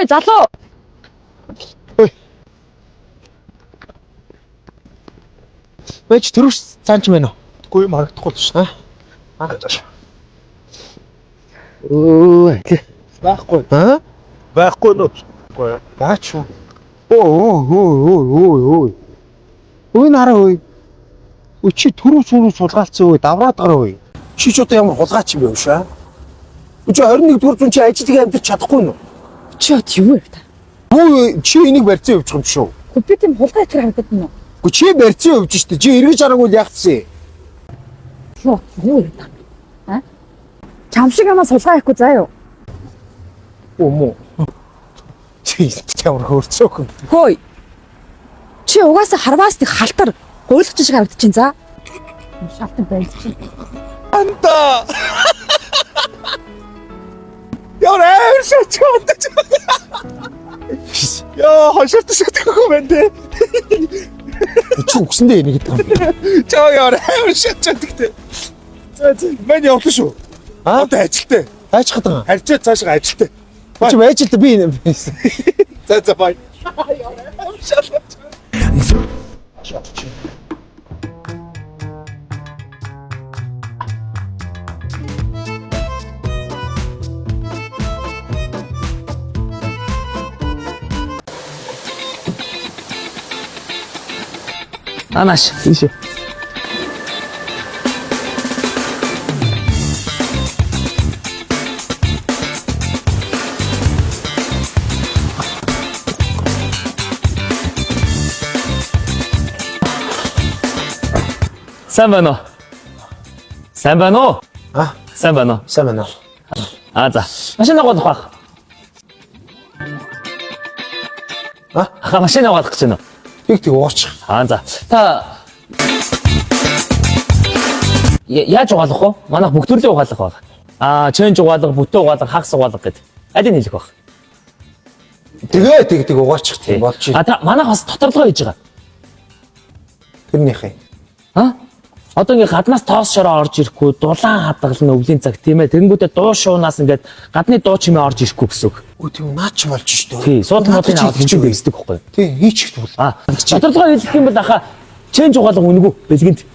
Ой, залуу. Бэж төрөс цаанч мэн үү? Үгүй магадгүй ш. Өө, Байхгүй. Байхгүй нөө. Үгүй. Баач уу? Өө. Үй нараа үй. Чи төрөс сулгаалцсан үй, давраад гараа үй. Чи ч одоо ямар хулгаач юм бэ шаа? Чи 21-р зуун чи ажилтг амьдрч чадахгүй нү? Чи од юу вэ та? Өө, чи энийг барьцсан явуучих юм шүү. Би тийм хулгай тэр харагдаад байна уу? Гү чи барьцсан явж штэ. Чи эргэж араагүй л яахсан. Юу вэ та? Чам шиг амаа сулгаа ихгүй заа юу? Өөмөө. Чи ямар хөрцөөхөн. Хөөе. Чи угаасаа харваас нэг халтар гуйлгч шиг харагдаж байна за. Шалтан байж чи. Анта. Яа, шатчаад. Яа, хашаат шиг төгөө байна те. Чи үгсэндээ энийг гэдэг юм. Чаа яа, шатчаад гэдэг. За, мань явлаа шүү. Одоо ажилтаа. Хайчхад байгаа. Харьцаа цаашаа ажилтаа. Чи байж л да би. За бай. Анаш, тийш. Сайн байна уу? Сайн байна уу? Сайн байна уу? Сайн байна. За. Машин авах байх. Машин авах гэж байна уу? Тэг уучих. За. Та яаж угаалах вэ? Манайх бүх төрлийн угаалах байна. Чэнж угаалах, бүтэн угаалах, хагас угаалах гэдэг. Алийг хэлэх байх. Тэгээ угаачих тийм болж байна. Та манайх бас тодорхой хийж байгаа. Тэрнийхээ. Одоо ингээ гаднаас тоос шороо орж ирэхгүй, дулаан хадгална өвлийн цаг тийм ээ. Тэнгүүдээ дуу шуунаас ингээд гадны дуу чимээ орж ирэхгүй гэсэн үг. Өө тийм наач болж шүү дээ. Тий, суудлын аваад хинчээ дэсдэг байхгүй. Тий, хийчих бол. Тодорхой хэлэх юм бол чэнж угаалга үнэгүй бэлгэнд.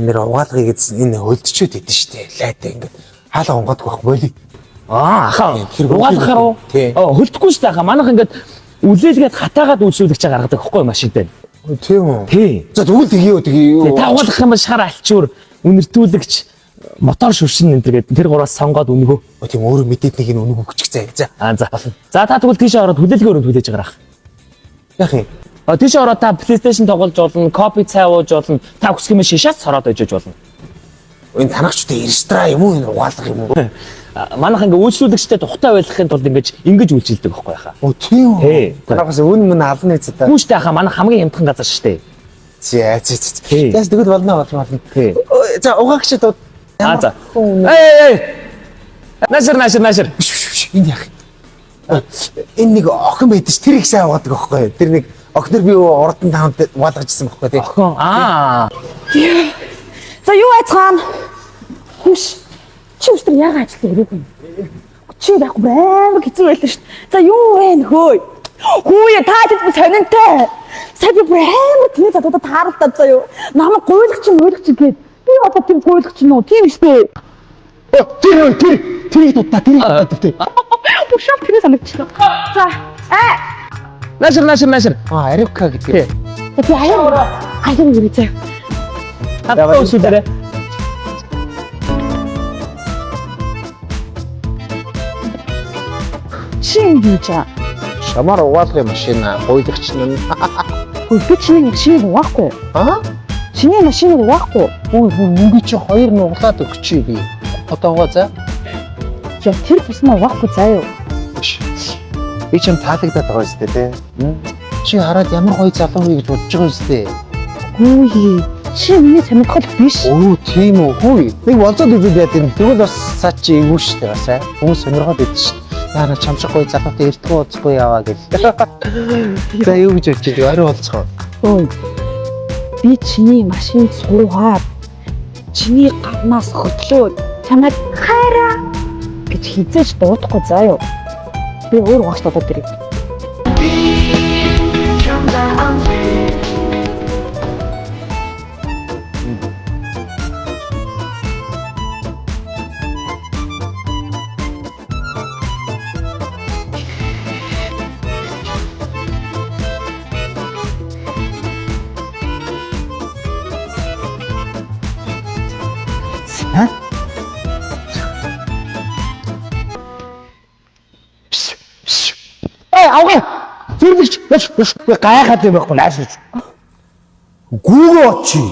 Нэр угаалгыг энэ хөлдчүүд идэв шүү дээ. Лайтай ингээд хаалга унгаадаг байх боли. Угаалгахаар уу? Хөлдөхгүй шүү дээ. Манайх ингээд үлээлгээд хатаагаад үйлчлүүлэгч гаргадаг байхгүй машин дээр. Тийм үү? Тий. За тэгвэл тэгээ. Та угаалгах юм бол шар альчуур, үнэртүүлэгч, мотор шүршин энэ гэдэг тэр гураас сонгоод үнэгөө. Тийм өөрөө мэдээд нэг нь үнэгүй гүчих заа. За. За та тэгвэл тийш ороод хүлээлгийн өрөөнд хүлээж гарах. Яах юм? Тийш ороод та PlayStation тоглож болно, копи цай ууж болно. Та хүсэх юм шишаас сороод ижиж болно. Энэ танагчтай ирстра юм уу энэ угаалгах юм уу? Манайх ингээ үйлчлүүлэгчтэй тухтай байхын тулд ингэж үйлчилдэг байхгүй хаа. Тийм үү? Тий. Танаас үн мөн ална гэж та. Хүүштэй хаа манайх хамгийн хямдхан газар шүү дээ. Яс тэгвэл болно. Тий. За угаагчд За. Нашир. Энэ яах юм? Энэ нэг охин байдаг ш тэр их сайн угаадаг байхгүй. Тэр нэг охинор би урдан таамд угаалгажсэн байхгүй тий. Охин. За юу айцгаана? Хүш. Чи өстөр яагаад ажилтаа ирээгүй юм? Чи байхгүй амар хэцүү байлаа шүү дээ. За юу вэ хөөе? Хүүе та тэд сонинтой. Сая би амар тний задаа тааралдаад заяа. Намайг гуйлгч гээд би одоо тийм гуйлгч нөө тийм шүү дээ. Тэр дутаа тий. Бушаал тэрээ санагдчихлаа. За. Нашир. Аревка гэдэг. Би аяа үрээ заяа. Хатаа өсөдөрэ. Чи юу чаа? Шамар угаалгын машин гуйлагч нь. Би чиний машиныг угаахгүй. Чиний машиныг угаахгүй. Үгүй чи хоёр нь углаад өгчий би. Одоо угаа за. Яа тэр бусмаа угаахгүй заа юу? Би ч юм таалагдаад байгаа юм зү тий. Чи хараад ямар гоё залуу вэ гэж бодож байгаа юм зү. Хөөе. Чи миний сонирхол биш. Тийм үү. Хөөе. Нэг болцоод үзүүл яа гэв. Тэгвэл бас цаа чи эвгүй шүү дээ басаа. Хүмүүс сонирхоод байдаг шүү. Яна чамшиг гоё залуутай эртгүү уулзахгүй яваа гэл. За юу гэж бодчих вэ? Орой уулзах уу? Би чиний машинд суугаад чиний гаднаас хөдлөөд чамайг хайраа гэж хизээж дуудахгүй заа юу. Би өөр угаач дуудаад ирээ. Авгаа. Зүрлэгч. Би гайхаад юм байхгүй наашиж. Гүүгөө очи.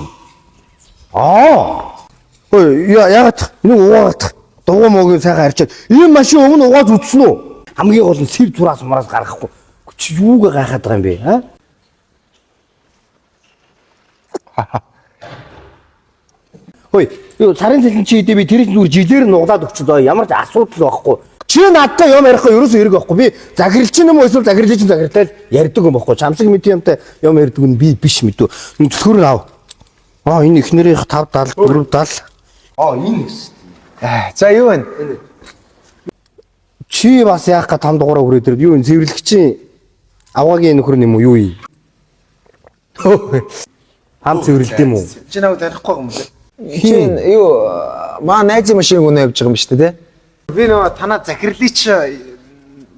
Ой яагаад энэ угаагаад дугуй муугийн сайхан харьчаад ийм машин өмнө угааж үтсэн үү? Хамгийн гол нь сэв зураас мараас гаргахгүй. Чи юугаа гайхаад байгаа юм бэ? Ой юу сарын цалин чи хэдий би тэр зүгээр жилээр нуглаад өгчөө ямар ч асуудал байхгүй. Чи надтай юм ярихгүй ерөөсөө хэрэг байхгүй. Би загрилч юм уу эсвэл загрилж загрилтал ярьдаг юм байхгүй. Чамсаг мэд юмтай юм ярьдаг нь би биш мэдүү. Төлхөр нь ав. Энэ эхнэрийнх 5 70 4 70. Энэ гэсэн. За юу вэ? Чи бас яах га 5 дугаараа хүрээд ирд. Юу энэ цэвэрлэгчийн авгагийн нөхөр юм уу юу юм? Хам цэвэрлд юм уу? Чи наваг танихгүй юм бэ? Хин юу маа найз машин гүнэ явж байгаа юм шүү дээ. Би нөгөө танаа захирлыч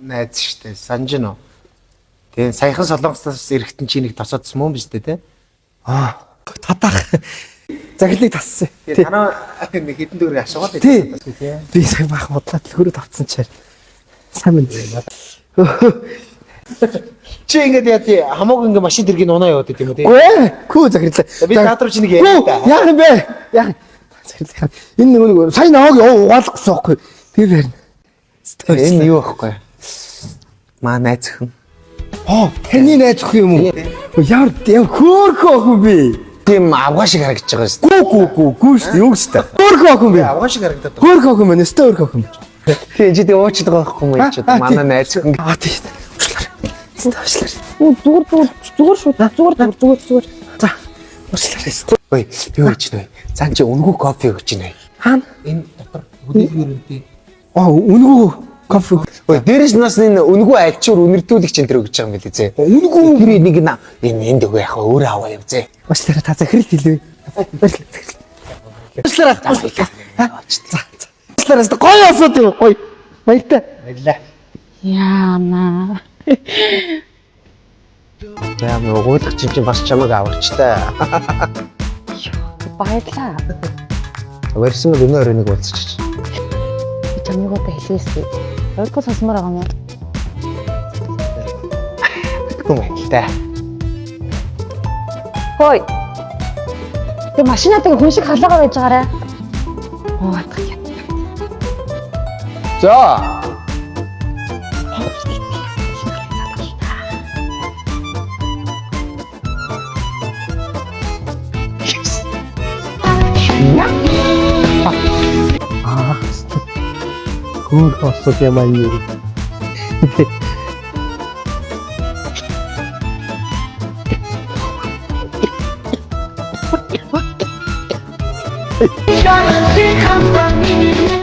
найз шүү дээ. Санж нөө. Тэгээ саяхан Солонгостоос эрэхтэн чи нэг тосоодсон юм биш үү те? Татах. Захирлыг тассан. Тэгээ танаа нэг хэдэн дөрөв ашигаад тий. Би сая бах бодлоо төлхөрөө тавцсан чаар. Сайн байна. чи ингэдэг яа тий хамаагүй ингээ машин тэргийг унаа яваад байт юм уу тий? Күү захирлаа. Би театр чи нэг яриа та. Яах юм бэ? Яах. Захирлаа. Энэ нэг сайн наваг угаалах гэсэн байхгүй. Тэр харин. Энэ юу байхгүй? Маа найз хүн. Таны найз өх юм уу? Ямар хөөхөө охин би. Тийм авгаа шиг харагдаж байгаа шүү. Гүү шүү дээ. Юу гэж та. Хөөхөө охин би. Авгаа шиг харагдаад байна. Хөөхөө охин мэн өстө хөөхөө охин. Тийм чи дээ уучдаг байхгүй юм чи манай найз хүн. Тийм. Уучлаарай. Зүгээр шүү. Зүгээр. За. Уучлаарай. Ой, юу гэж нэ? Цаан чи өнгөө кофе өгч нэ. Хаана? Энэ дотор хөдөлгөөр үнэтэй. Үнгүү кофе. Ой, дээрээс нас энэ өнгөө альчуур үнэртүүлэгч энэ төр өгч байгаа юм билий зэ. Үнгүү тэр нэг энд өгөө яхаа өөрөө аваа яв зэ. Уучлаарай та захирал хэлээ. Уучлаарай. Уучлаарай. Гоё асууд юу? Гоё. Баяртай. Баярлаа. Яана. Яа мэ өгүүлэх чинь бас чамайг аварч та. Баярлаа. Версэн л өнөө өрөөнийг уулзчих. Би чамайг одоо хэлээсэй. Ойрко сонсомоор байгаа юм уу? Гүмэлтэй. Хөөе. Тэ машинаатай хүн шиг халаагаа байж байгаарай. Атах юм. За. Гүүр хосод юм аа юу. Come from me.